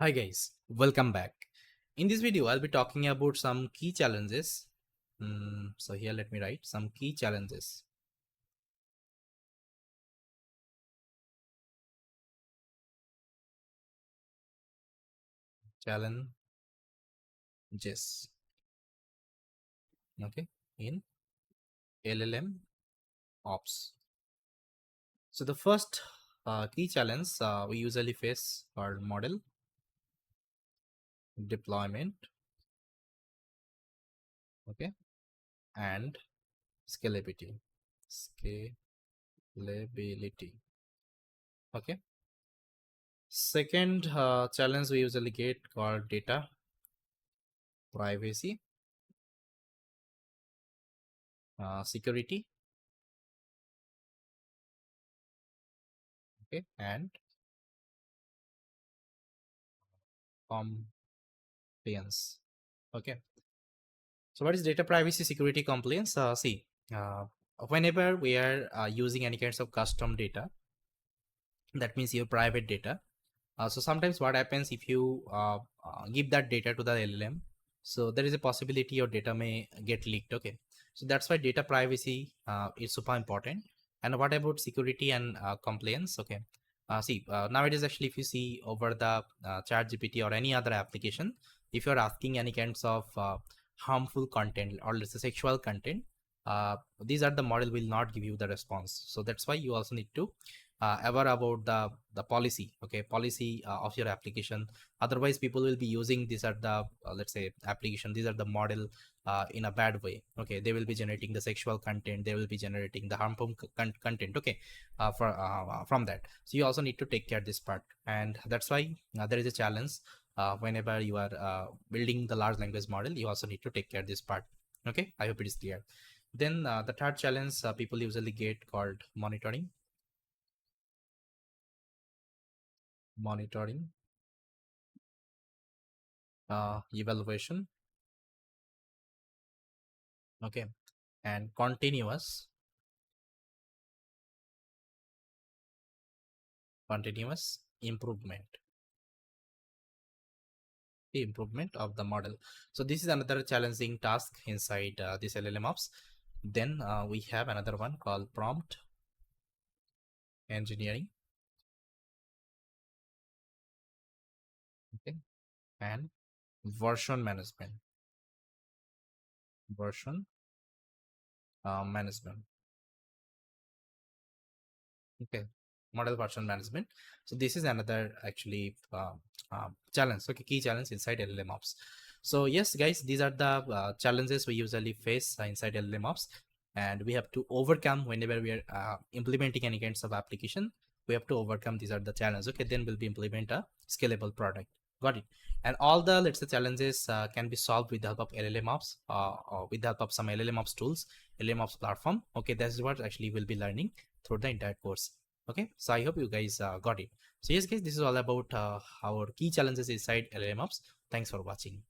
Hi guys, welcome back. In this video, I'll be talking about some key challenges. So here, let me write some key challenges. Challenges, okay, in LLM ops. So the first key challenge we usually face are model deployment, okay, and scalability. Scalability, okay. Second challenge we usually get called data privacy, security, okay, and compliance. Okay. So what is data privacy security compliance? See, uh, whenever we are using any kinds of custom data, that means your private data. So sometimes what happens if you give that data to the LLM, so there is a possibility your data may get leaked. Okay. So that's why data privacy is super important. And what about security and compliance? Okay. Nowadays actually, if you see over the chat GPT or any other application, if you're asking any kinds of harmful content or let's say sexual content, these are the model will not give you the response. So that's why you also need to aware about the policy, okay, policy of your application. Otherwise people will be using these are the let's say application, these are the model in a bad way. Okay, they will be generating the sexual content, they will be generating the harmful content, okay, from that. So you also need to take care of this part, and that's why there is a challenge whenever you are building the large language model, you also need to take care of this part. Okay, I hope it is clear. Then the third challenge people usually get called monitoring, evaluation, okay, and continuous improvement of the model. So this is another challenging task inside this LLMOps. Then we have another one called prompt engineering, okay, and version management, version management, okay, model version management. So this is another actually challenge, okay, key challenge inside LLMOps. So yes guys, these are the challenges we usually face inside LLMOps, and we have to overcome whenever we are implementing any kinds of application. We have to overcome these are the challenges, okay, then we'll be implement a scalable product. Got it? And all the let's say challenges can be solved with the help of LLMOps, or with the help of some LLMOps tools, LLMOps platform. Okay, that's what actually we'll be learning through the entire course. Okay, so I hope you guys got it. So yes guys, this is all about our key challenges inside LLMOps. Thanks for watching.